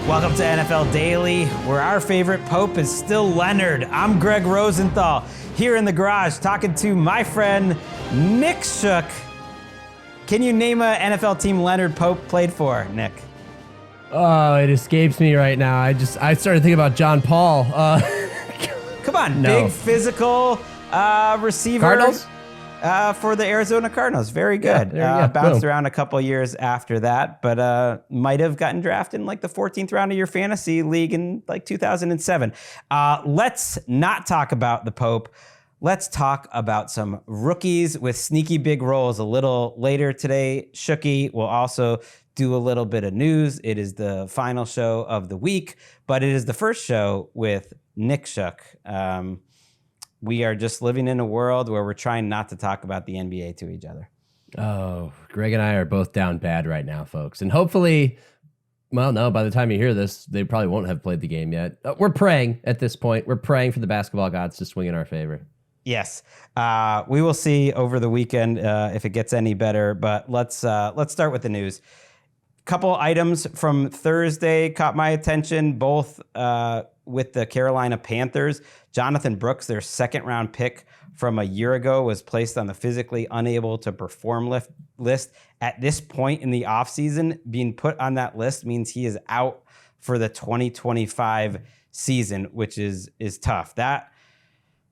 Welcome to NFL Daily, where our favorite Pope is still Leonard. I'm Gregg Rosenthal, here in the garage, talking to my friend Nick Shook. Can you name an NFL team Leonard Pope played for, Nick? Oh, it escapes me right now. I started thinking about John Paul. Come on, No. big physical receiver. Cardinals? For the Arizona Cardinals. Very good. Yeah, Bounced boom. around a couple years after that, but might have gotten drafted in like the 14th round of your fantasy league in like 2007. Let's not talk about the Pope. Let's talk about some rookies with sneaky big roles a little later today. Shooky will also do a little bit of news. It is the final show of the week, but it is the first show with Nick Shook. We are just living in a world where we're trying not to talk about the NBA to each other. Oh, Greg and I are both down bad right now, folks. And hopefully, well, no, by the time you hear this, they probably won't have played the game yet. We're praying at this point. We're praying for the basketball gods to swing in our favor. Yes. We will see over the weekend if it gets any better, but let's start with the news. Couple items from Thursday caught my attention, both with the Carolina Panthers. Jonathon Brooks, their second-round pick from a year ago, was placed on the physically unable to perform list. At this point in the offseason, being put on that list means he is out for the 2025 season, which is tough. That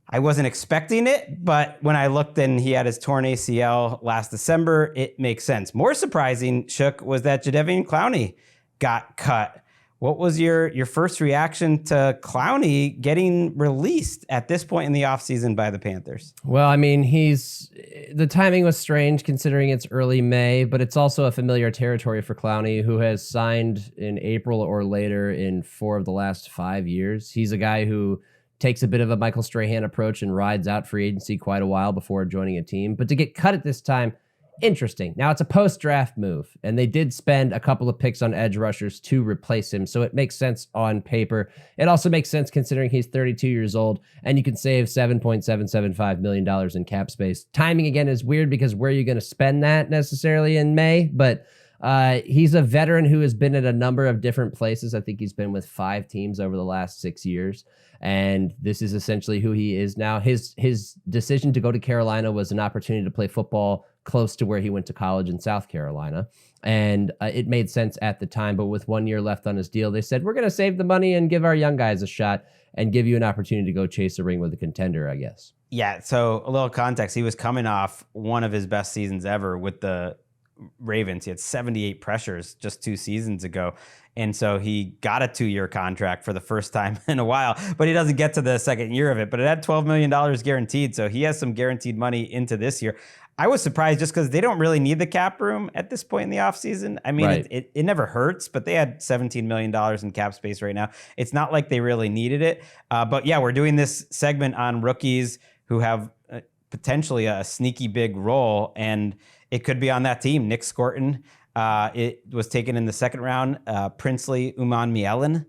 I wasn't expecting it, but when I looked and he had his torn ACL last December, it makes sense. More surprising, Shook, was that Jadeveon Clowney got cut. What was your first reaction to Clowney getting released at this point in the offseason by the Panthers? Well, I mean, the timing was strange considering it's early May, but it's also a familiar territory for Clowney, who has signed in April or later in 4 of the last 5 years. He's a guy who takes a bit of a Michael Strahan approach and rides out free agency quite a while before joining a team. But to get cut at this time, interesting. Now, it's a post-draft move, and they did spend a couple of picks on edge rushers to replace him, so it makes sense on paper. It also makes sense considering he's 32 years old, and you can save $7.775 million in cap space. Timing, again, is weird because where are you going to spend that necessarily in May? But he's a veteran who has been at a number of different places. I think he's been with 5 teams over the last 6 years. And this is essentially who he is now. His decision to go to Carolina was an opportunity to play football close to where he went to college in South Carolina. And it made sense at the time. But with 1 year left on his deal, they said, we're going to save the money and give our young guys a shot and give you an opportunity to go chase a ring with a contender, I guess. Yeah, so a little context. He was coming off one of his best seasons ever with the Ravens. He had 78 pressures just 2 seasons ago. And so he got a 2-year contract for the first time in a while, but he doesn't get to the second year of it. But it had $12 million guaranteed, so he has some guaranteed money into this year. I was surprised just because they don't really need the cap room at this point in the offseason. I mean, Right. it never hurts, but they had $17 million in cap space right now. It's not like they really needed it. But yeah, we're doing this segment on rookies who have potentially a sneaky big role, and it could be on that team. Nick Scorton, it was taken in the second round. Princely Uman-Mielen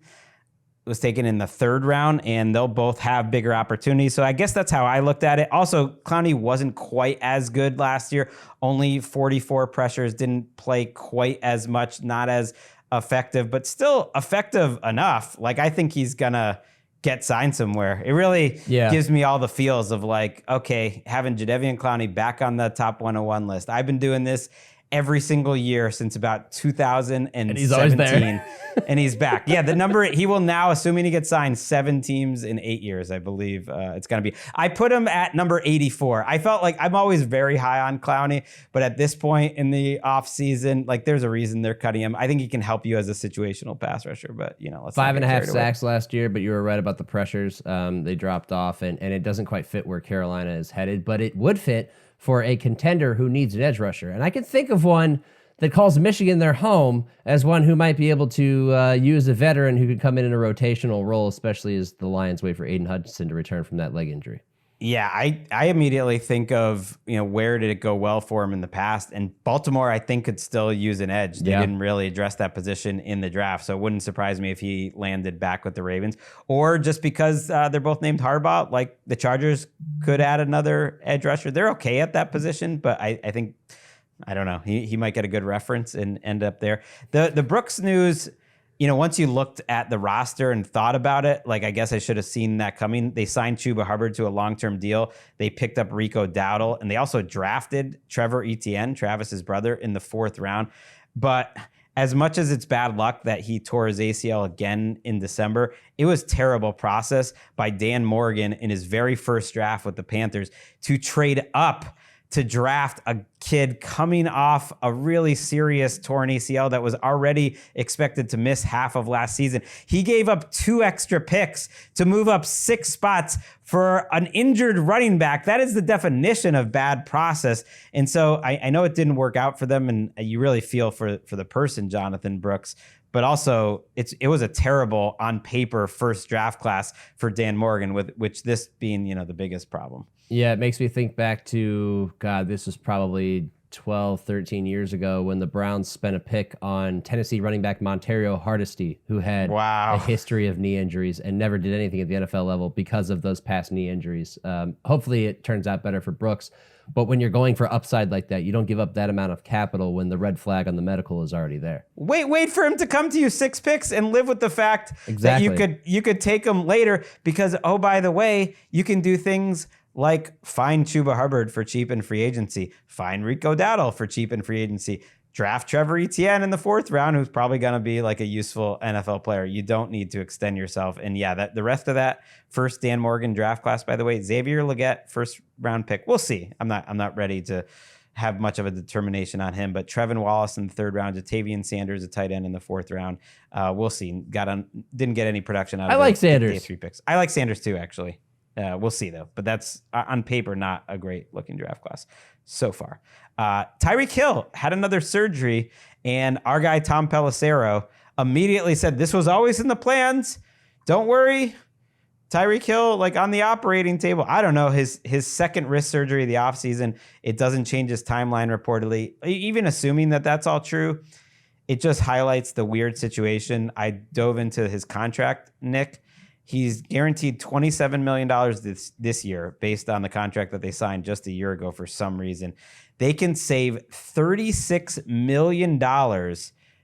was taken in the 3rd round, and they'll both have bigger opportunities. So I guess that's how I looked at it. Also, Clowney wasn't quite as good last year. Only 44 pressures, didn't play quite as much, not as effective, but still effective enough. Like, I think he's gonna get signed somewhere. It really gives me all the feels of like, okay, having Jadeveon Clowney back on the top 101 list. I've been doing this every single year since about 2017. And he's always there. And he's back. Yeah, the number, he will now, assuming he gets signed, 7 teams in 8 years, I believe it's going to be. I put him at number 84. I felt like I'm always very high on Clowney, but at this point in the offseason, like there's a reason they're cutting him. I think he can help you as a situational pass rusher, but you know, let's 5.5 sacks last year, but you were right about the pressures. They dropped off, and it doesn't quite fit where Carolina is headed, but it would fit for a contender who needs an edge rusher. And I can think of one that calls Michigan their home as one who might be able to use a veteran who could come in a rotational role, especially as the Lions wait for Aiden Hutchinson to return from that leg injury. Yeah, I immediately think of, you know, where did it go well for him in the past? And Baltimore, I think, could still use an edge. They didn't really address that position in the draft, so it wouldn't surprise me if he landed back with the Ravens. Or just because they're both named Harbaugh, like the Chargers could add another edge rusher. They're okay at that position, but I think, I don't know, he might get a good reference and end up there. The Brooks news, once you looked at the roster and thought about it, like, I guess I should have seen that coming. They signed Chuba Hubbard to a long-term deal. They picked up Rico Dowdle, and they also drafted Trevor Etienne, Travis's brother, in the 4th round. But as much as it's bad luck that he tore his ACL again in December, it was terrible process by Dan Morgan in his very first draft with the Panthers to trade up to draft a kid coming off a really serious torn ACL that was already expected to miss half of last season. He gave up 2 extra picks to move up 6 spots for an injured running back. That is the definition of bad process. And so I know it didn't work out for them, and you really feel for the person, Jonathon Brooks. But also, it was a terrible, on paper, first draft class for Dan Morgan, with which this being, the biggest problem. Yeah, it makes me think back to, God, this was probably 12, 13 years ago when the Browns spent a pick on Tennessee running back Montario Hardesty, who had a history of knee injuries and never did anything at the NFL level because of those past knee injuries. Hopefully it turns out better for Brooks. But when you're going for upside like that, you don't give up that amount of capital when the red flag on the medical is already there. Wait for him to come to you 6 picks and live with the fact that you could take him later because, oh, by the way, you can do things like find Chuba Hubbard for cheap in free agency, find Rico Dowdle for cheap in free agency, draft Trevor Etienne in the 4th round, who's probably going to be like a useful NFL player. You don't need to extend yourself. And yeah, the rest of that first Dan Morgan draft class, by the way, Xavier Legette, 1st round pick. We'll see. I'm not ready to have much of a determination on him, but Trevin Wallace in the 3rd round, Jatavian Sanders, a tight end in the 4th round. We'll see. Didn't get any production out of like Sanders. 3 picks. I like Sanders too, actually. We'll see, though. But that's, on paper, not a great-looking draft class so far. Tyreek Hill had another surgery, and our guy Tom Pelissero immediately said, this was always in the plans. Don't worry. Tyreek Hill, like, on the operating table. I don't know. His second wrist surgery of the offseason, it doesn't change his timeline reportedly. Even assuming that that's all true, it just highlights the weird situation. I dove into his contract, Nick. He's guaranteed $27 million this year based on the contract that they signed just a year ago for some reason. They can save $36 million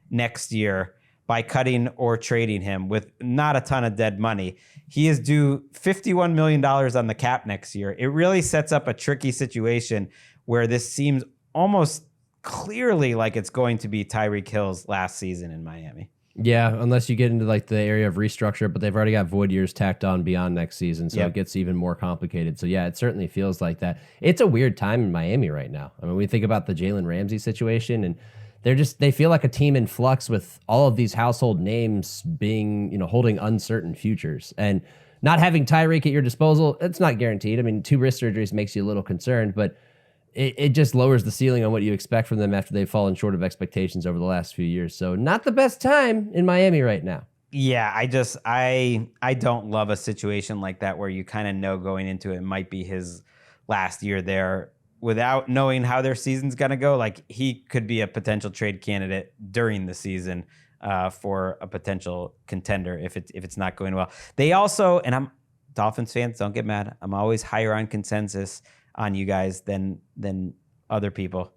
next year by cutting or trading him with not a ton of dead money. He is due $51 million on the cap next year. It really sets up a tricky situation where this seems almost clearly like it's going to be Tyreek Hill's last season in Miami. Yeah, unless you get into like the area of restructure, but they've already got void years tacked on beyond next season, so It gets even more complicated. So yeah, it certainly feels like that. It's a weird time in Miami right now. I mean, we think about the Jalen Ramsey situation, and they feel like a team in flux with all of these household names being, holding uncertain futures. And not having Tyreek at your disposal, it's not guaranteed. I mean, 2 wrist surgeries makes you a little concerned, but it just lowers the ceiling on what you expect from them after they've fallen short of expectations over the last few years. So not the best time in Miami right now. Yeah, I don't love a situation like that where you kind of know going into it might be his last year there without knowing how their season's going to go. Like, he could be a potential trade candidate during the season for a potential contender if it's not going well. They also, and I'm Dolphins fans, don't get mad, I'm always higher on consensus on you guys than other people.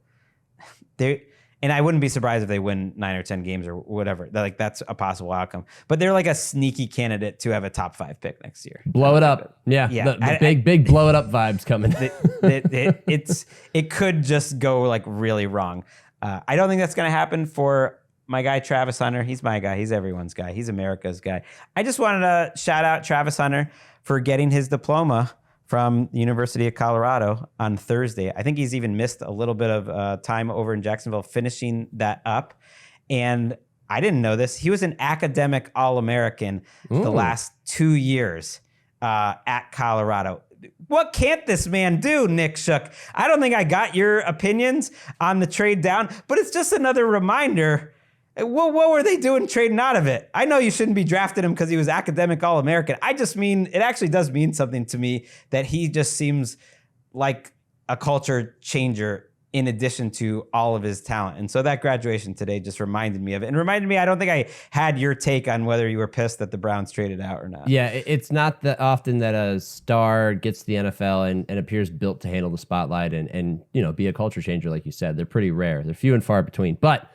And I wouldn't be surprised if they win 9 or 10 games or whatever. That's a possible outcome. But they're like a sneaky candidate to have a top 5 pick next year. Blow it up. Yeah. The big blow it up vibes coming. It could just go like really wrong. I don't think that's going to happen for my guy, Travis Hunter. He's my guy. He's everyone's guy. He's America's guy. I just wanted to shout out Travis Hunter for getting his diploma from the University of Colorado on Thursday. I think he's even missed a little bit of time over in Jacksonville finishing that up. And I didn't know this. He was an academic All-American the last 2 years at Colorado. What can't this man do, Nick Shook? I don't think I got your opinions on the trade down, but it's just another reminder. What were they doing trading out of it? I know you shouldn't be drafting him because he was academic All-American. I just mean, it actually does mean something to me that he just seems like a culture changer in addition to all of his talent. And so that graduation today just reminded me of it. And reminded me, I don't think I had your take on whether you were pissed that the Browns traded out or not. Yeah, it's not that often that a star gets to the NFL and appears built to handle the spotlight and be a culture changer, like you said. They're pretty rare. They're few and far between. But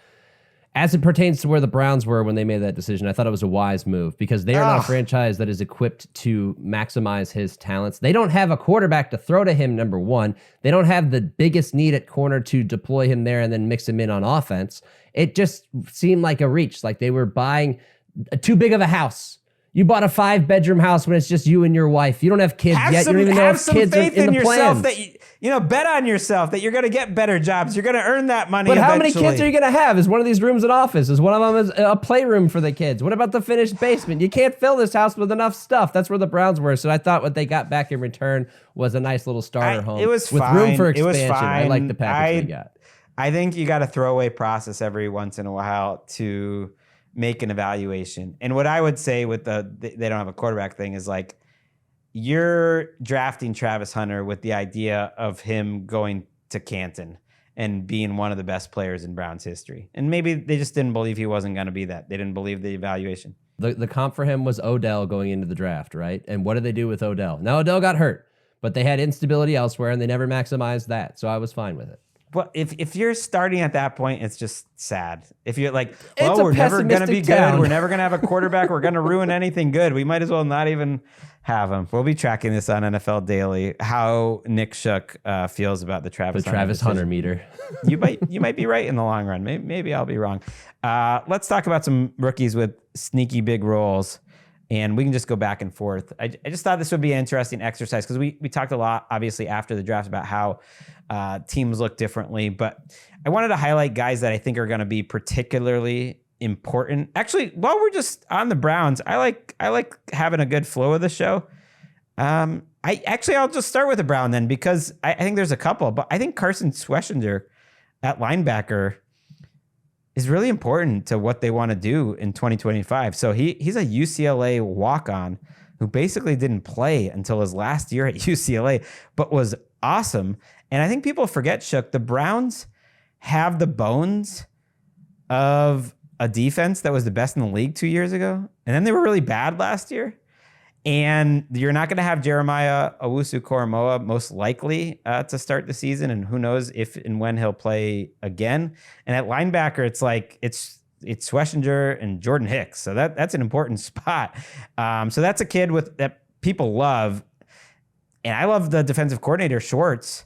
As it pertains to where the Browns were when they made that decision, I thought it was a wise move because they are not a Ugh. franchise that is equipped to maximize his talents. They don't have a quarterback to throw to him, number one. They don't have the biggest need at corner to deploy him there and then mix him in on offense. It just seemed like a reach, like they were buying too big of a house. You bought a 5-bedroom house when it's just you and your wife. You don't have kids yet. You don't even know if kids are in the yourself plans. that bet on yourself that you're going to get better jobs. You're going to earn that money. But how eventually. many kids are you going to have? Is one of these rooms an office? Is one of them is a playroom for the kids? What about the finished basement? You can't fill this house with enough stuff. That's where the Browns were. So I thought what they got back in return was a nice little starter home. It was with fine. room for It was expansion. I fine. like the package they got. I think you got a throwaway process every once in a while to make an evaluation. And what I would say with they don't have a quarterback thing is like, you're drafting Travis Hunter with the idea of him going to Canton and being one of the best players in Browns history. And maybe they just didn't believe he wasn't going to be that. They didn't believe the evaluation. The comp for him was Odell going into the draft, right? And what did they do with Odell? Now Odell got hurt, but they had instability elsewhere and they never maximized that. So I was fine with it. Well, if you're starting at that point, it's just sad. If you're like, It's well, a we're never going to be pessimistic good. town. We're never going to have a quarterback. We're going to ruin anything good. We might as well not even have him. We'll be tracking this on NFL Daily, how Nick Shook feels about the Travis Hunter meter. you might be right in the long run. Maybe I'll be wrong. Let's talk about some rookies with sneaky big roles. And we can just go back and forth. I just thought this would be an interesting exercise because we talked a lot, obviously, after the draft about how teams look differently. But I wanted to highlight guys that I think are going to be particularly important. Actually, while we're just on the Browns, I like having a good flow of the show. I'll just start with the Brown then because I think there's a couple. But I think Carson Schwesinger at linebacker is really important to what they want to do in 2025. So he's a UCLA walk-on who basically didn't play until his last year at UCLA, but was awesome. And I think people forget, Shook, the Browns have the bones of a defense that was the best in the league 2 years ago. And then they were really bad last year. And you're not going to have Jeremiah Owusu-Koramoah most likely to start the season. And who knows if and when he'll play again. And at linebacker, it's Schwesinger and Jordan Hicks. So that's an important spot. So that's a kid that people love. And I love the defensive coordinator, Schwartz.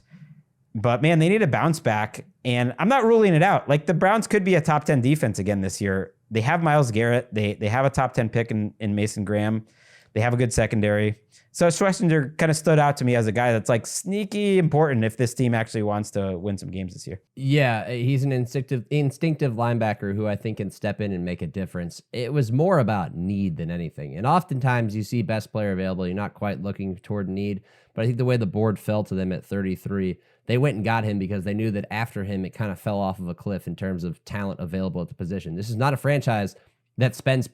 But, man, they need a bounce back. And I'm not ruling it out. Like, the Browns could be a top 10 defense again this year. They have Myles Garrett. They have a top 10 pick in Mason Graham. They have a good secondary. So Schwesinger kind of stood out to me as a guy that's like sneaky important if this team actually wants to win some games this year. Yeah, he's an instinctive linebacker who I think can step in and make a difference. It was more about need than anything. And oftentimes you see best player available, you're not quite looking toward need. But I think the way the board fell to them at 33, they went and got him because they knew that after him, it kind of fell off of a cliff in terms of talent available at the position. This is not a franchise that spends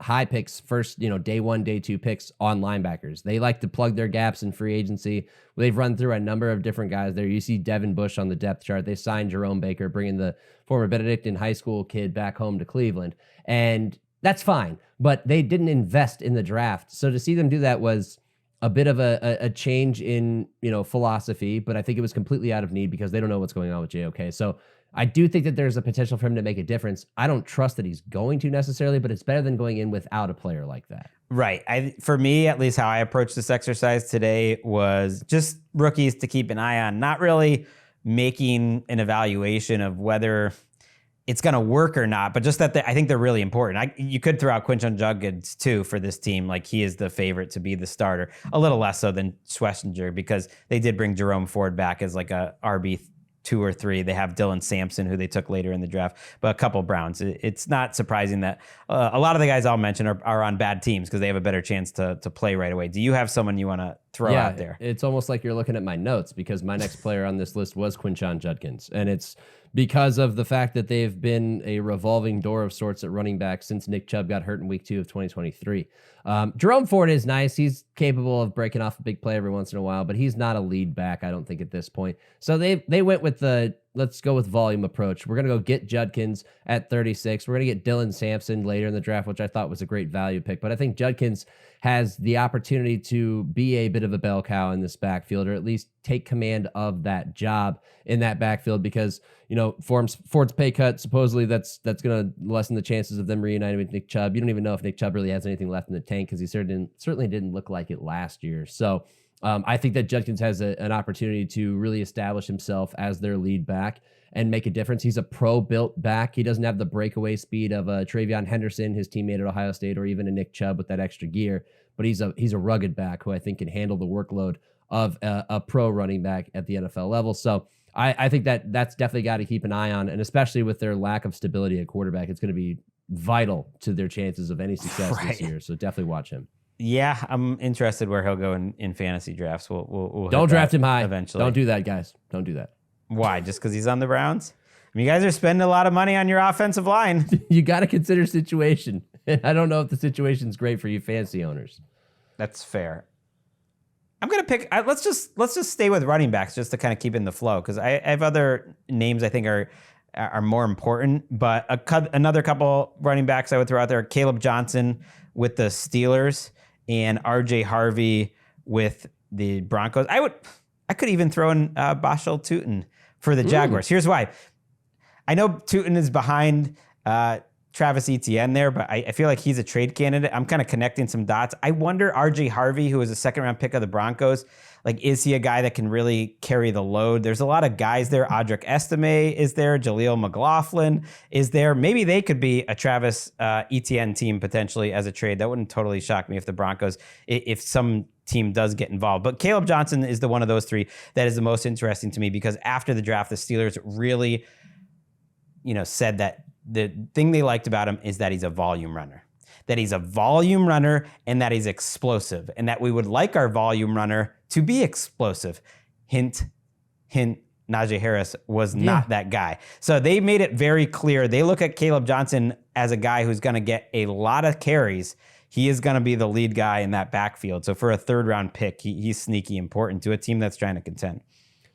high picks, first, day one, day two picks on linebackers. They like to plug their gaps in free agency. They've run through a number of different guys there. You see Devin Bush on the depth chart. They signed Jerome Baker, bringing the former Benedictine high school kid back home to Cleveland. And that's fine, but they didn't invest in the draft. So to see them do that was a bit of a change in, philosophy, but I think it was completely out of need because they don't know what's going on with JOK. So I do think that there's a potential for him to make a difference. I don't trust that he's going to necessarily, but it's better than going in without a player like that. Right. For me, at least how I approached this exercise today was just rookies to keep an eye on, not really making an evaluation of whether it's going to work or not, but just that I think they're really important. You could throw out Quinshon Judkins too for this team. Like, he is the favorite to be the starter, a little less so than Schwesinger because they did bring Jerome Ford back as like a RB 2 or 3. They have Dylan Sampson, who they took later in the draft, but a couple Browns. It's not surprising that a lot of the guys I'll mention are on bad teams because they have a better chance to play right away. Do you have someone you want to throw out there? It's almost like you're looking at my notes because my next player on this list was Quinshon Judkins, and it's because of the fact that they've been a revolving door of sorts at running back since Nick Chubb got hurt in week 2 of 2023. Jerome Ford is nice. He's capable of breaking off a big play every once in a while, but he's not a lead back, I don't think, at this point. So they went with the let's go with volume approach. We're going to go get Judkins at 36. We're going to get Dylan Sampson later in the draft, which I thought was a great value pick. But I think Judkins has the opportunity to be a bit of a bell cow in this backfield, or at least take command of that job in that backfield, because, Ford's pay cut, supposedly that's going to lessen the chances of them reuniting with Nick Chubb. You don't even know if Nick Chubb really has anything left in the tank, because he certainly didn't look like it last year. So I think that Judkins has an opportunity to really establish himself as their lead back and make a difference. He's a pro-built back. He doesn't have the breakaway speed of a Travion Henderson, his teammate at Ohio State, or even a Nick Chubb with that extra gear. But he's a rugged back who I think can handle the workload of a pro running back at the NFL level. So I think that's definitely got to keep an eye on, and especially with their lack of stability at quarterback, it's going to be vital to their chances of any success this year. So definitely watch him. Yeah, I'm interested where he'll go in fantasy drafts. We'll don't draft him high eventually. Don't do that, guys. Don't do that. Why? Just because he's on the Browns? I mean, you guys are spending a lot of money on your offensive line. You got to consider situation. I don't know if the situation's great for you fantasy owners. That's fair. I'm gonna pick. Let's just stay with running backs just to kind of keep in the flow, because I have other names I think are more important. But another couple running backs I would throw out there: Caleb Johnson with the Steelers and R.J. Harvey with the Broncos. I could even throw in Bashal Tutin for the Jaguars. Here's why. I know Tutin is behind Travis Etienne there, but I feel like he's a trade candidate. I'm kind of connecting some dots. I wonder, R.J. Harvey, who was a second-round pick of the Broncos, like, is he a guy that can really carry the load? There's a lot of guys there. Audric Estime is there. Jaleel McLaughlin is there. Maybe they could be a Travis Etienne team potentially as a trade. That wouldn't totally shock me if the Broncos, if some team does get involved. But Caleb Johnson is the one of those three that is the most interesting to me, because after the draft, the Steelers really, said that the thing they liked about him is that he's a volume runner. That he's a volume runner and that he's explosive, and that we would like our volume runner to be explosive. Hint, hint, Najee Harris was not that guy. So they made it very clear. They look at Caleb Johnson as a guy who's going to get a lot of carries. He is going to be the lead guy in that backfield. So for a third-round pick, he's sneaky important to a team that's trying to contend.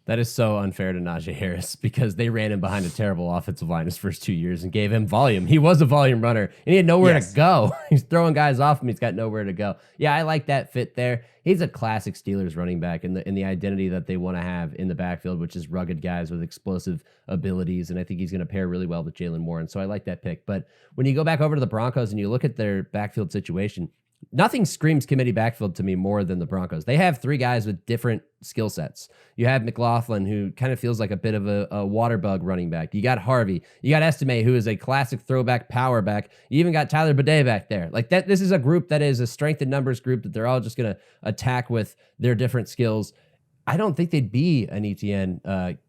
That is so unfair to Najee Harris, because they ran him behind a terrible offensive line his first 2 years and gave him volume. He was a volume runner, and he had nowhere to go. He's throwing guys off him. He's got nowhere to go. Yeah, I like that fit there. He's a classic Steelers running back in the identity that they want to have in the backfield, which is rugged guys with explosive abilities, and I think he's going to pair really well with Jalen Warren. So I like that pick. But when you go back over to the Broncos and you look at their backfield situation, nothing screams committee backfield to me more than the Broncos. They have three guys with different skill sets. You have McLaughlin, who kind of feels like a bit of a water bug running back. You got Harvey. You got Estime, who is a classic throwback power back. You even got Tyler Bidet back there. Like that, this is a group that is a strength in numbers group that they're all just going to attack with their different skills. I don't think they'd be an Etienne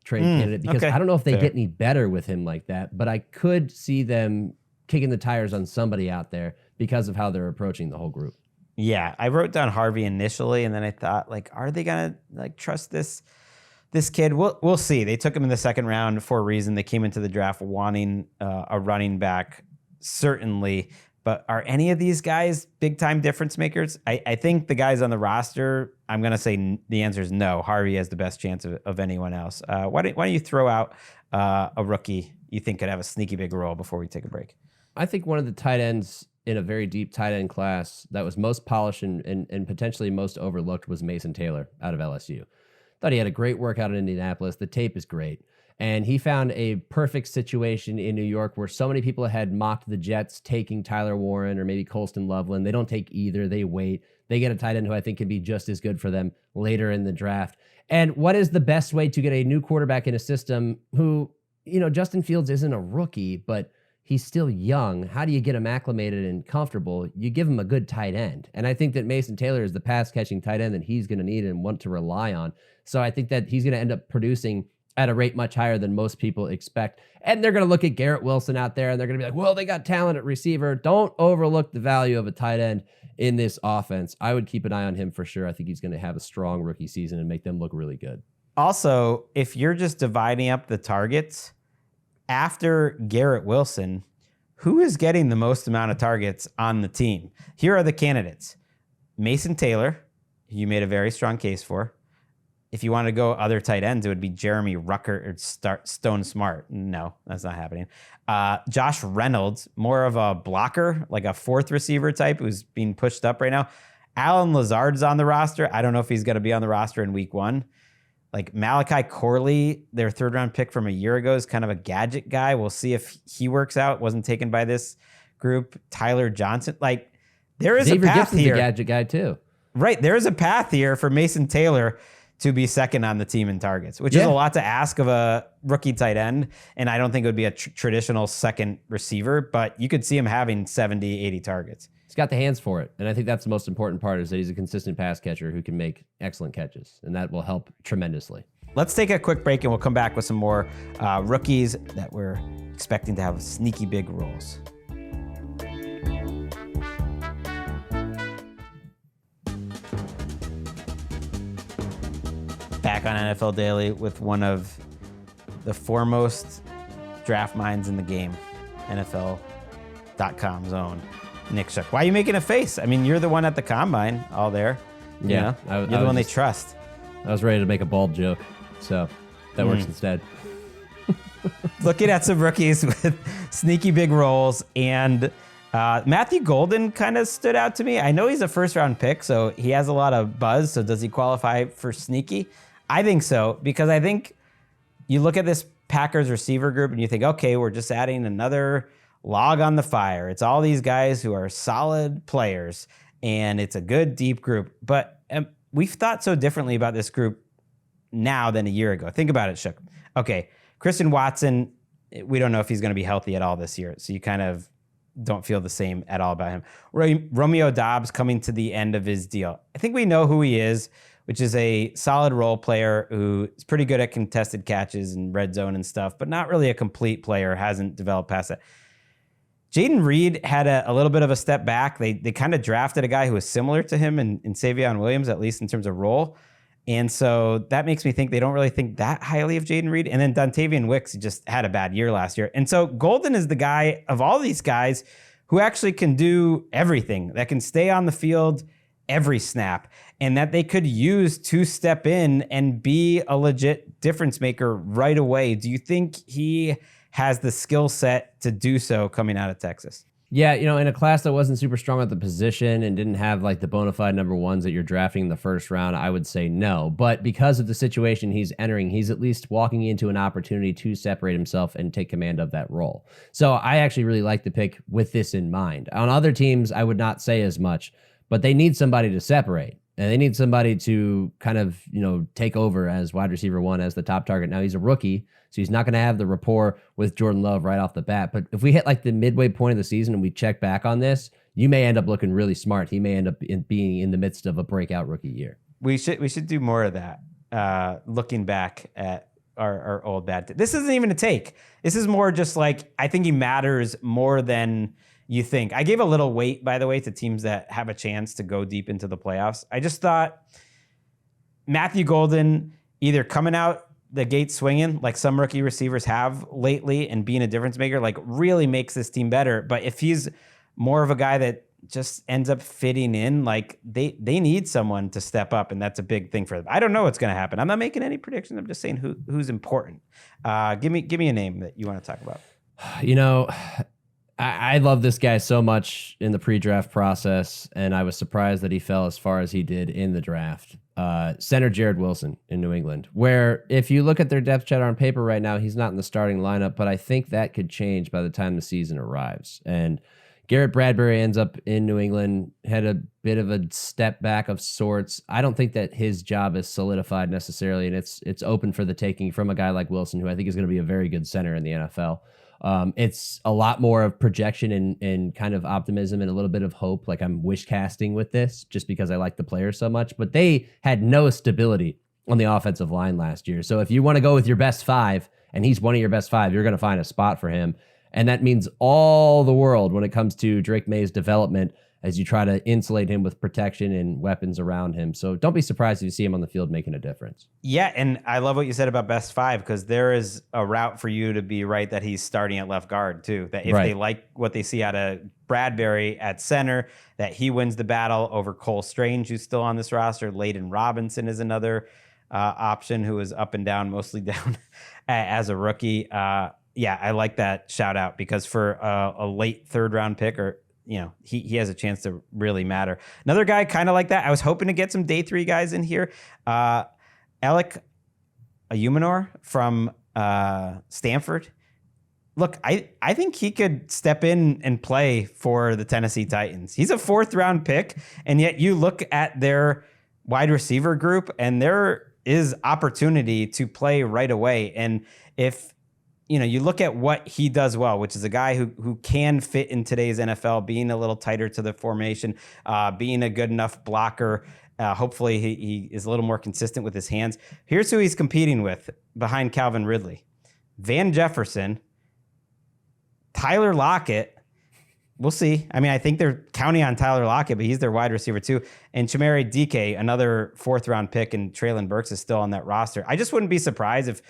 trade candidate, because I don't know if they get any better with him like that, but I could see them kicking the tires on somebody out there because of how they're approaching the whole group. Yeah, I wrote down Harvey initially, and then I thought, like, are they gonna trust this kid? We'll see. They took him in the second round for a reason. They came into the draft wanting a running back, certainly. But are any of these guys big time difference makers? I think the guys on the roster, I'm gonna say the answer is no. Harvey has the best chance of anyone else. Why don't you throw out a rookie you think could have a sneaky big role before we take a break? I think one of the tight ends in a very deep tight end class that was most polished and potentially most overlooked was Mason Taylor out of LSU. Thought he had a great workout in Indianapolis. The tape is great. And he found a perfect situation in New York where so many people had mocked the Jets taking Tyler Warren or maybe Colston Loveland. They don't take either. They wait. They get a tight end who I think can be just as good for them later in the draft. And what is the best way to get a new quarterback in a system who, Justin Fields isn't a rookie, but he's still young. How do you get him acclimated and comfortable? You give him a good tight end. And I think that Mason Taylor is the pass-catching tight end that he's going to need and want to rely on. So I think that he's going to end up producing at a rate much higher than most people expect. And they're going to look at Garrett Wilson out there, and they're going to be like, well, they got talent at receiver. Don't overlook the value of a tight end in this offense. I would keep an eye on him for sure. I think he's going to have a strong rookie season and make them look really good. Also, if you're just dividing up the targets, after Garrett Wilson, who is getting the most amount of targets on the team? Here are the candidates. Mason Taylor, you made a very strong case for. if you want to go other tight ends, it would be Jeremy Rucker or Stone Smart. No, that's not happening. Josh Reynolds, more of a blocker, like a fourth receiver type who's being pushed up right now. Alan Lazard's on the roster. I don't know if he's going to be on the roster in week 1. Like Malachi Corley, their 3rd round pick from a year ago, is kind of a gadget guy. We'll see if he works out. Wasn't taken by this group. Tyler Johnson. Like there is Xavier a path Gibson's here. a gadget guy too. Right. There is a path here for Mason Taylor to be second on the team in targets, which is a lot to ask of a rookie tight end. And I don't think it would be a traditional second receiver, but you could see him having 70, 80 targets. He's got the hands for it. And I think that's the most important part, is that he's a consistent pass catcher who can make excellent catches. And that will help tremendously. Let's take a quick break and we'll come back with some more rookies that we're expecting to have sneaky big roles. Back on NFL Daily with one of the foremost draft minds in the game, NFL.com's own Nick Shook. Why are you making a face? I mean, you're the one at the combine, all there. Yeah, you're the one they trust. I was ready to make a bald joke, so that works instead. Looking at some rookies with sneaky big roles, and Matthew Golden kind of stood out to me. I know he's a 1st-round pick, so he has a lot of buzz. So does he qualify for sneaky? I think so, because I think you look at this Packers receiver group and you think, okay, we're just adding another log on the fire. It's all these guys who are solid players, and it's a good, deep group. But we've thought so differently about this group now than a year ago. Think about it, Shook. Okay, Christian Watson, we don't know if he's going to be healthy at all this year, so you kind of don't feel the same at all about him. Romeo Doubs coming to the end of his deal. I think we know who he is, which is a solid role player who is pretty good at contested catches and red zone and stuff, but not really a complete player, hasn't developed past that. Jaden Reed had a little bit of a step back. They kind of drafted a guy who was similar to him in Savion Williams, at least in terms of role. And so that makes me think they don't really think that highly of Jaden Reed. And then Dontavian Wicks just had a bad year last year. And so Golden is the guy of all these guys who actually can do everything, that can stay on the field every snap, and that they could use to step in and be a legit difference maker right away. Do you think he has the skill set to do so coming out of Texas? Yeah, in a class that wasn't super strong at the position and didn't have like the bona fide number ones that you're drafting in the 1st round, I would say no. But because of the situation he's entering, he's at least walking into an opportunity to separate himself and take command of that role. So I actually really like the pick with this in mind. On other teams, I would not say as much, but they need somebody to separate. And they need somebody to kind of, take over as wide receiver 1, as the top target. Now, he's a rookie, so he's not going to have the rapport with Jordan Love right off the bat. But if we hit like the midway point of the season and we check back on this, you may end up looking really smart. He may end up being in the midst of a breakout rookie year. We should do more of that, looking back at our old bad. This isn't even a take. This is more just like, I think he matters more than you think. I gave a little weight, by the way, to teams that have a chance to go deep into the playoffs. I just thought Matthew Golden either coming out the gate swinging like some rookie receivers have lately and being a difference maker, like really makes this team better. But if he's more of a guy that just ends up fitting in, like they need someone to step up, and that's a big thing for them. I don't know what's going to happen. I'm not making any predictions. I'm just saying who's important. Give me a name that you want to talk about. I love this guy so much in the pre-draft process, and I was surprised that he fell as far as he did in the draft. Center Jared Wilson in New England, where if you look at their depth chart on paper right now, he's not in the starting lineup, but I think that could change by the time the season arrives. And Garrett Bradbury ends up in New England, had a bit of a step back of sorts. I don't think that his job is solidified necessarily, and it's open for the taking from a guy like Wilson, who I think is going to be a very good center in the NFL. It's a lot more of projection and kind of optimism and a little bit of hope. Like I'm wish casting with this just because I like the players so much, but they had no stability on the offensive line last year. So if you want to go with your best 5 and he's one of your best 5, you're going to find a spot for him. And that means all the world when it comes to Drake May's development as you try to insulate him with protection and weapons around him. So don't be surprised if you see him on the field making a difference. Yeah, and I love what you said about best 5, because there is a route for you to be right that he's starting at left guard too. That if they like what they see out of Bradbury at center, that he wins the battle over Cole Strange, who's still on this roster. Layden Robinson is another option who was up and down, mostly down as a rookie. Yeah, I like that shout out because for a late third round pick, or he has a chance to really matter. Another guy kind of like that. I was hoping to get some day 3 guys in here. Alec Ayumanor from Stanford. Look, I think he could step in and play for the Tennessee Titans. He's a 4th round pick, and yet you look at their wide receiver group, and there is opportunity to play right away. And if you look at what he does well, which is a guy who can fit in today's NFL, being a little tighter to the formation, being a good enough blocker. Hopefully he is a little more consistent with his hands. Here's who he's competing with behind Calvin Ridley: Van Jefferson, Tyler Lockett. We'll see. I mean, I think they're counting on Tyler Lockett, but he's their wide receiver too. And Chimere Dike, another 4th round pick, and Treylon Burks is still on that roster. I just wouldn't be surprised if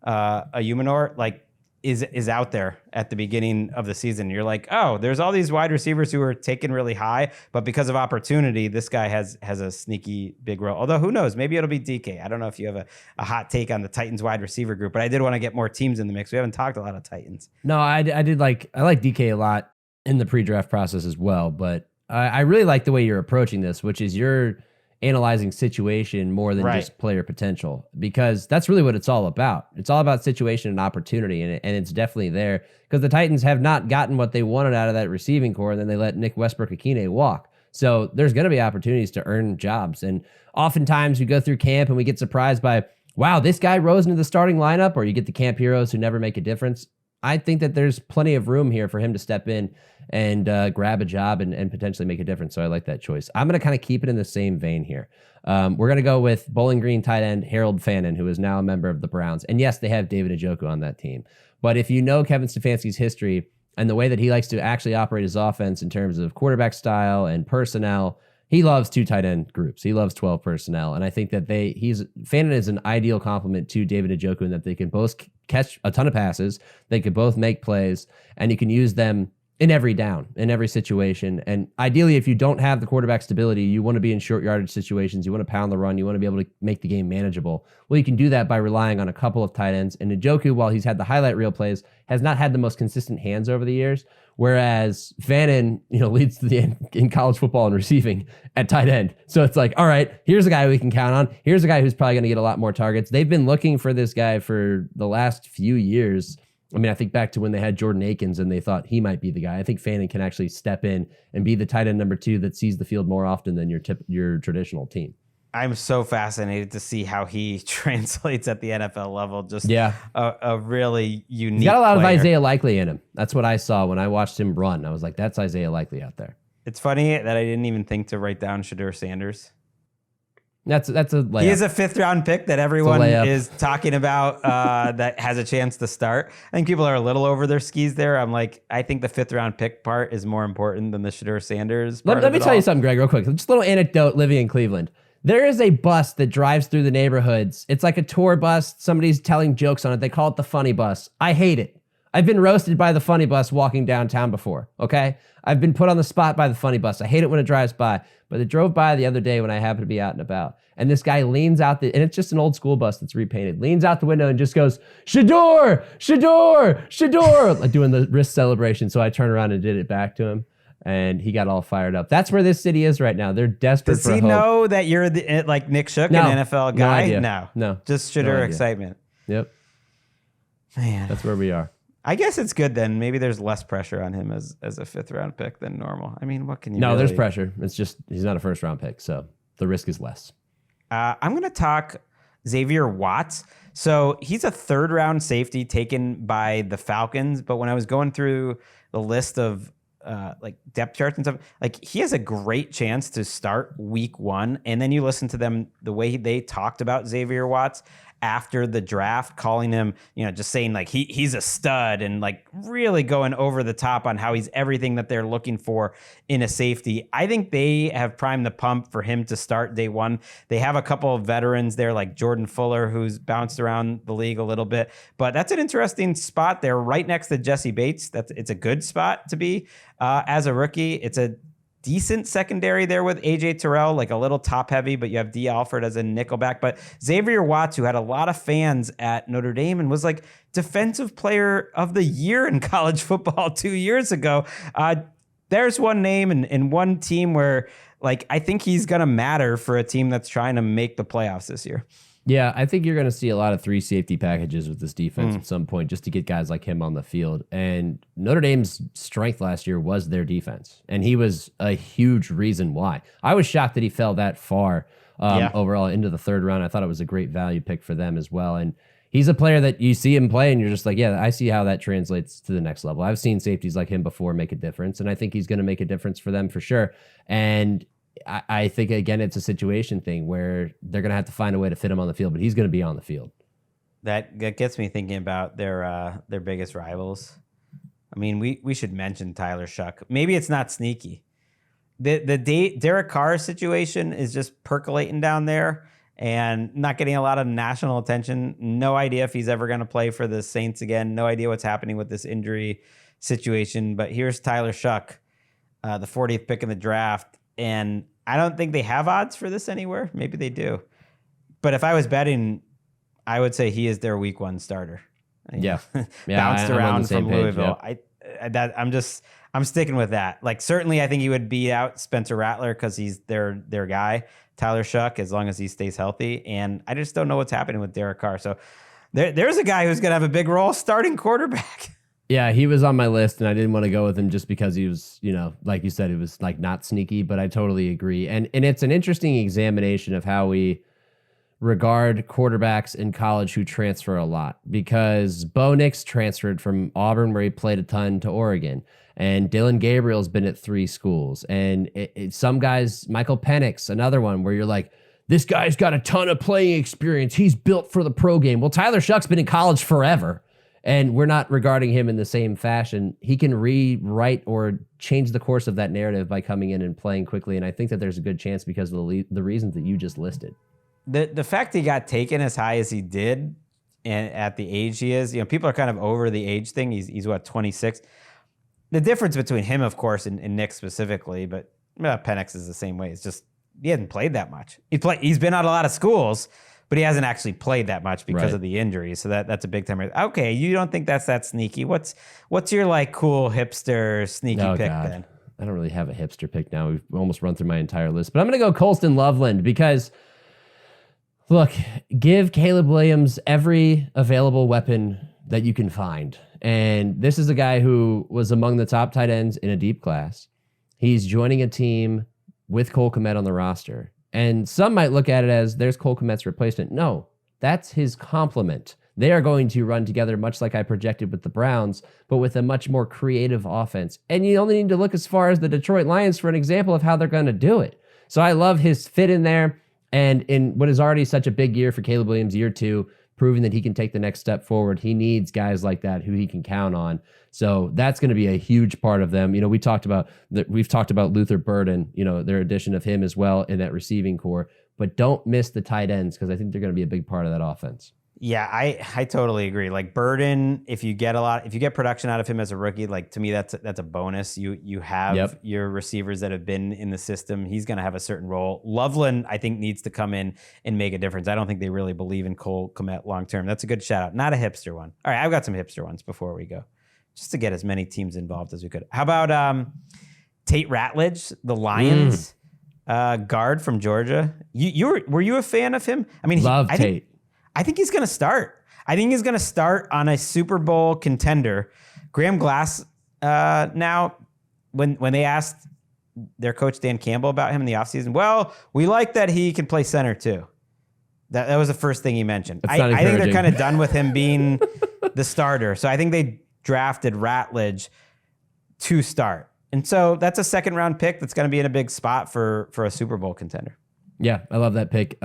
Ayumanor is out there at the beginning of the season. You're like, oh, there's all these wide receivers who are taken really high, but because of opportunity, this guy has a sneaky big role. Although who knows, maybe it'll be DK. I don't know if you have a hot take on the Titans wide receiver group, but I did want to get more teams in the mix. We haven't talked a lot of Titans. No, I like DK a lot in the pre-draft process as well, but I really like the way you're approaching this, which is you're analyzing situation more than just player potential, because that's really what it's all about. It's all about situation and opportunity, and it's definitely there because the Titans have not gotten what they wanted out of that receiving core, and then they let Nick Westbrook-Akine walk. So there's going to be opportunities to earn jobs, and oftentimes we go through camp and we get surprised by, wow, this guy rose into the starting lineup, or you get the camp heroes who never make a difference. I think that there's plenty of room here for him to step in and grab a job and potentially make a difference. So I like that choice. I'm going to kind of keep it in the same vein here. We're going to go with Bowling Green tight end Harold Fannin, who is now a member of the Browns. And yes, they have David Njoku on that team. But if you know Kevin Stefanski's history and the way that he likes to actually operate his offense in terms of quarterback style and personnel, he loves 2 tight end groups. He loves 12 personnel. And I think that Fannin is an ideal complement to David Njoku in that they can both catch a ton of passes. They could both make plays, and you can use them in every down, in every situation. And ideally, if you don't have the quarterback stability, you want to be in short yardage situations. You want to pound the run. You want to be able to make the game manageable. Well, you can do that by relying on a couple of tight ends. And Njoku, while he's had the highlight reel plays, has not had the most consistent hands over the years. Whereas Fannin, leads to the end in college football and receiving at tight end. So it's like, all right, here's a guy we can count on. Here's a guy who's probably going to get a lot more targets. They've been looking for this guy for the last few years. I mean, I think back to when they had Jordan Akins and they thought he might be the guy. I think Fannin can actually step in and be the tight end number 2 that sees the field more often than your traditional team. I'm so fascinated to see how he translates at the NFL level. Just a really unique. He's got a lot player. of Isaiah Likely in him. That's what I saw when I watched him run. I was like, that's Isaiah Likely out there. It's funny that I didn't even think to write down Shadur Sanders. That's a layup. He is a 5th round pick that everyone is talking about that has a chance to start. I think people are a little over their skis there. I'm like, I think the 5th round pick part is more important than the Shadur Sanders part. Let me tell you something, Greg, real quick. Just a little anecdote living in Cleveland. There is a bus that drives through the neighborhoods. It's like a tour bus. Somebody's telling jokes on it. They call it the funny bus. I hate it. I've been roasted by the funny bus walking downtown before, okay? I've been put on the spot by the funny bus. I hate it when it drives by. But it drove by the other day when I happened to be out and about. And this guy leans out, and it's just an old school bus that's repainted, leans out the window and just goes, Shador, Shador, Shador, like doing the wrist celebration. So I turned around and did it back to him. And he got all fired up. That's where this city is right now. They're desperate for hope. Does he know that you're like Nick Shook, an NFL guy? No. Just Shadur excitement. Yep. Man. That's where we are. I guess it's good then. Maybe there's less pressure on him as a 5th round pick than normal. I mean, what can you there's pressure. It's just he's not a 1st round pick, so the risk is less. I'm going to talk Xavier Watts. So he's a 3rd round safety taken by the Falcons, but when I was going through the list of depth charts and stuff, like he has a great chance to start week 1. And then you listen to them, the way they talked about Xavier Watts after the draft, calling him, just saying like he's a stud and like really going over the top on how he's everything that they're looking for in a safety. I think they have primed the pump for him to start day 1. They have a couple of veterans there like Jordan Fuller, who's bounced around the league a little bit, but that's an interesting spot there right next to Jesse Bates. It's a good spot to be as a rookie. It's a decent secondary there with AJ Terrell, like a little top heavy, but you have D Alford as a nickelback. But Xavier Watts, who had a lot of fans at Notre Dame and was like defensive player of the year in college football 2 years ago. There's one name and one team where like I think he's going to matter for a team that's trying to make the playoffs this year. Yeah, I think you're going to see a lot of 3 safety packages with this defense at some point just to get guys like him on the field. And Notre Dame's strength last year was their defense, and he was a huge reason why. I was shocked that he fell that far overall into the 3rd round. I thought it was a great value pick for them as well. And he's a player that you see him play, and you're just like, yeah, I see how that translates to the next level. I've seen safeties like him before make a difference, and I think he's going to make a difference for them for sure. And I think, again, it's a situation thing where they're going to have to find a way to fit him on the field, but he's going to be on the field. That gets me thinking about their biggest rivals. I mean, we should mention Tyler Shuck. Maybe it's not sneaky. The Derek Carr situation is just percolating down there and not getting a lot of national attention. No idea if he's ever going to play for the Saints again. No idea what's happening with this injury situation. But here's Tyler Shuck, the 40th pick in the draft. And I don't think they have odds for this anywhere. Maybe they do. But if I was betting, I would say he is their week 1 starter. Yeah. Bounced around from Louisville. Yeah. I'm sticking with that. Like, certainly I think he would beat out Spencer Rattler because he's their guy, Tyler Shuck, as long as he stays healthy. And I just don't know what's happening with Derek Carr. So there's a guy who's going to have a big role starting quarterback. Yeah, he was on my list, and I didn't want to go with him just because he was, like you said, it was like not sneaky, but I totally agree. And it's an interesting examination of how we regard quarterbacks in college who transfer a lot, because Bo Nix transferred from Auburn, where he played a ton, to Oregon. And Dylan Gabriel's been at 3 schools. And some guys, Michael Penix, another one where you're like, this guy's got a ton of playing experience. He's built for the pro game. Well, Tyler Shuck's been in college forever. And we're not regarding him in the same fashion. He can rewrite or change the course of that narrative by coming in and playing quickly. And I think that there's a good chance because of the reasons that you just listed. The fact he got taken as high as he did and at the age he is, people are kind of over the age thing. He's what, 26? The difference between him, of course, and Nick specifically, but Penix is the same way. It's just he hasn't played that much. He's been at a lot of schools, but he hasn't actually played that much because of the injuries. So that's a big time. Okay, you don't think that's that sneaky? What's your like cool hipster sneaky pick then? I don't really have a hipster pick now. We've almost run through my entire list, but I'm going to go Colston Loveland because, look, give Caleb Williams every available weapon that you can find. And this is a guy who was among the top tight ends in a deep class. He's joining a team with Cole Kmet on the roster. And some might look at it as there's Cole Kmet's replacement. No, that's his complement. They are going to run together much like I projected with the Browns, but with a much more creative offense. And you only need to look as far as the Detroit Lions for an example of how they're going to do it. So I love his fit in there. And in what is already such a big year for Caleb Williams, year 2, proving that he can take the next step forward. He needs guys like that who he can count on. So that's going to be a huge part of them. We've talked about Luther Burden, their addition of him as well in that receiving core, but don't miss the tight ends because I think they're going to be a big part of that offense. Yeah, I totally agree. Like Burden, if you get production out of him as a rookie, like to me that's a bonus. You have your receivers that have been in the system. He's going to have a certain role. Loveland, I think, needs to come in and make a difference. I don't think they really believe in Cole Kmet long term. That's a good shout out. Not a hipster one. All right, I've got some hipster ones before we go, just to get as many teams involved as we could. How about Tate Ratledge, the Lions guard from Georgia? Were you a fan of him? I mean, Tate. I think he's going to start. I think he's going to start on a Super Bowl contender. Graham Glass, now, when they asked their coach Dan Campbell about him in the offseason, well, we like that he can play center too. That was the first thing he mentioned. I think they're kind of done with him being the starter. So I think they drafted Ratledge to start. And so that's a 2nd-round pick that's going to be in a big spot for a Super Bowl contender. Yeah, I love that pick.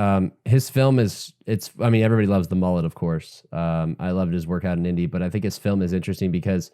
His film everybody loves the mullet, of course. I loved his workout in Indy, but I think his film is interesting because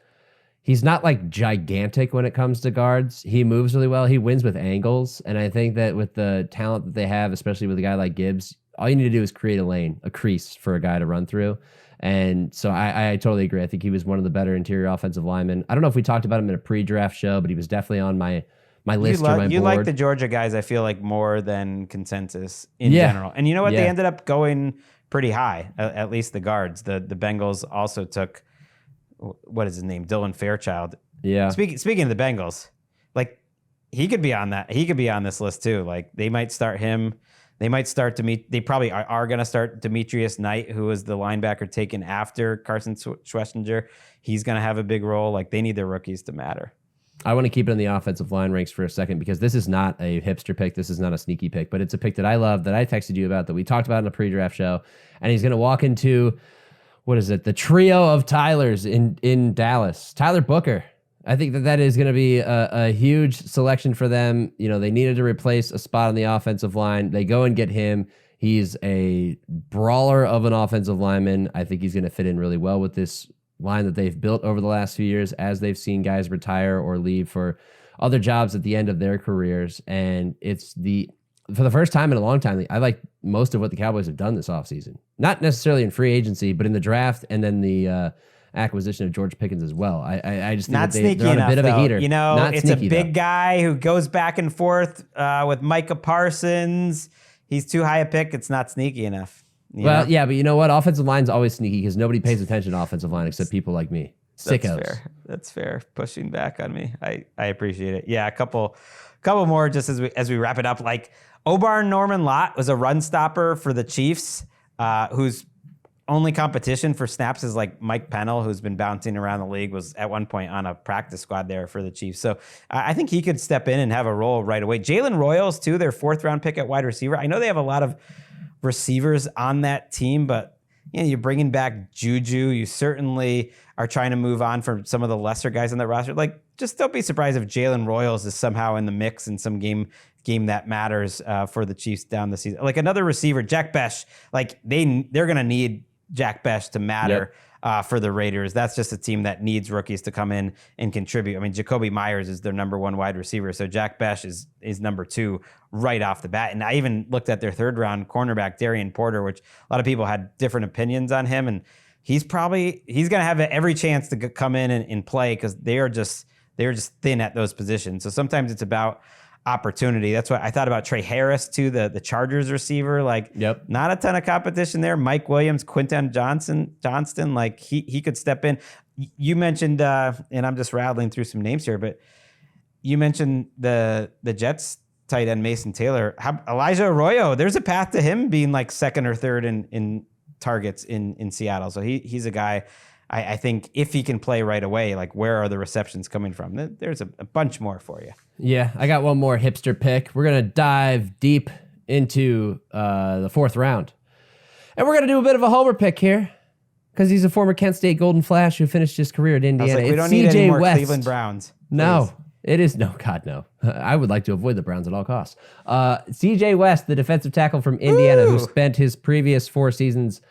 he's not like gigantic when it comes to guards. He moves really well. He wins with angles. And I think that with the talent that they have, especially with a guy like Gibbs, all you need to do is create a lane, a crease for a guy to run through. And so I totally agree. I think he was one of the better interior offensive linemen. I don't know if we talked about him in a pre-draft show, but he was definitely on my my list or my board. You like the Georgia guys, I feel like, more than consensus in general. And you know what? They ended up going pretty high, at least the guards. The Bengals also took, what is his name? Dylan Fairchild. Yeah. Speaking of the Bengals, like, he could be on that. He could be on this list too. Like, they might start him. They might start they probably are going to start Demetrius Knight, who was the linebacker taken after Carson Schwesinger. He's going to have a big role. Like, they need their rookies to matter. I want to keep it in the offensive line ranks for a second because this is not a hipster pick. This is not a sneaky pick, but it's a pick that I love, that I texted you about, that we talked about in the pre-draft show. And he's going to walk into, what is it? The trio of Tylers in Dallas. Tyler Booker. I think that is going to be a huge selection for them. You know, they needed to replace a spot on the offensive line. They go and get him. He's a brawler of an offensive lineman. I think he's going to fit in really well with this line that they've built over the last few years as they've seen guys retire or leave for other jobs at the end of their careers. And for the first time in a long time, I like most of what the Cowboys have done this offseason. Not necessarily in free agency, but in the draft and then the acquisition of George Pickens as well. I just think they're on a bit of a heater. You know, it's a big guy who goes back and forth with Micah Parsons. He's too high a pick. It's not sneaky enough. Yeah, but you know what? Offensive line's always sneaky because nobody pays attention to offensive line except people like me. Sickos. That's fair. Pushing back on me. I appreciate it. Yeah, a couple more just as we wrap it up. Like, Obar Norman Lott was a run stopper for the Chiefs, whose only competition for snaps is like Mike Pennell, who's been bouncing around the league, was at one point on a practice squad there for the Chiefs. So I think he could step in and have a role right away. Jalen Royals, too, their 4th round pick at wide receiver. I know they have a lot of receivers on that team, but you know, you're bringing back Juju. You certainly are trying to move on from some of the lesser guys on that roster. Like, just don't be surprised if Jalen Royals is somehow in the mix in some game that matters for the Chiefs down the season. Like, another receiver, Jack Besh. Like, they're going to need Jack Besh to matter for the Raiders. That's just a team that needs rookies to come in and contribute. I mean, Jacoby Myers is their number 1 wide receiver, so Jack Besh is number 2 right off the bat. And I even looked at their 3rd round cornerback, Darian Porter, which a lot of people had different opinions on him, and he's going to have every chance to come in and play because they're just thin at those positions. So sometimes it's about opportunity. That's what I thought about Trey Harris too, the Chargers receiver. Like, not a ton of competition there. Mike Williams, Quinton Johnston, like he could step in. You mentioned, and I'm just rattling through some names here, but you mentioned the Jets tight end Mason Taylor. Elijah Arroyo, there's a path to him being like 2nd or 3rd in targets in Seattle. So he's a guy. I think if he can play right away, like, where are the receptions coming from? There's a bunch more for you. Yeah, I got one more hipster pick. We're going to dive deep into the 4th round. And we're going to do a bit of a homer pick here because he's a former Kent State Golden Flash who finished his career at Indiana. I was like, we don't need any more Cleveland Browns. Please. No, it is. No, God, no. I would like to avoid the Browns at all costs. C.J. West, the defensive tackle from Indiana, who spent his previous 4 seasons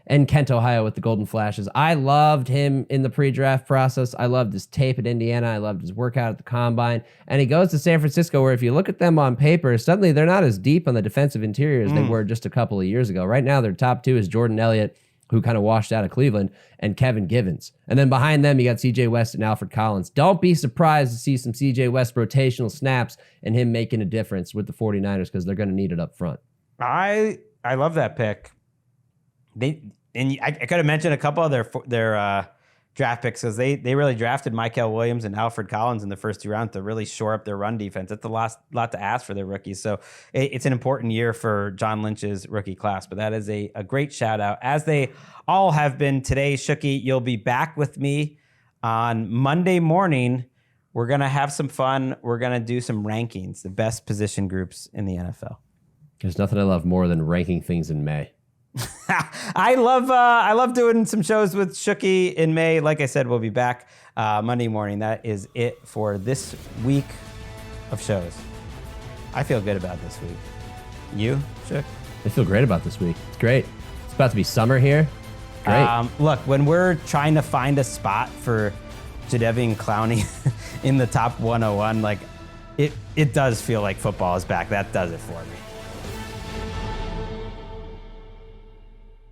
in Kent, Ohio with the Golden Flashes. I loved him in the pre-draft process. I loved his tape at Indiana. I loved his workout at the Combine. And he goes to San Francisco, where if you look at them on paper, suddenly they're not as deep on the defensive interior as they were just a couple of years ago. Right now, their top 2 is Jordan Elliott, who kind of washed out of Cleveland, and Kevin Givens. And then behind them, you got C.J. West and Alfred Collins. Don't be surprised to see some C.J. West rotational snaps and him making a difference with the 49ers because they're going to need it up front. I love that pick. I could have mentioned a couple of their draft picks because they really drafted Mykel Williams and Alfred Collins in the first 2 rounds to really shore up their run defense. That's a lot to ask for their rookies. So it's an important year for John Lynch's rookie class. But that is a great shout out, as they all have been today. Shooky, you'll be back with me on Monday morning. We're going to have some fun. We're going to do some rankings, the best position groups in the NFL. There's nothing I love more than ranking things in May. I love doing some shows with Shooky in May. Like I said, we'll be back Monday morning. That is it for this week of shows. I feel good about this week. You, Shook? I feel great about this week. It's great. It's about to be summer here. Great. Look, when we're trying to find a spot for Jadeveon Clowney in the top 101, like it does feel like football is back. That does it for me.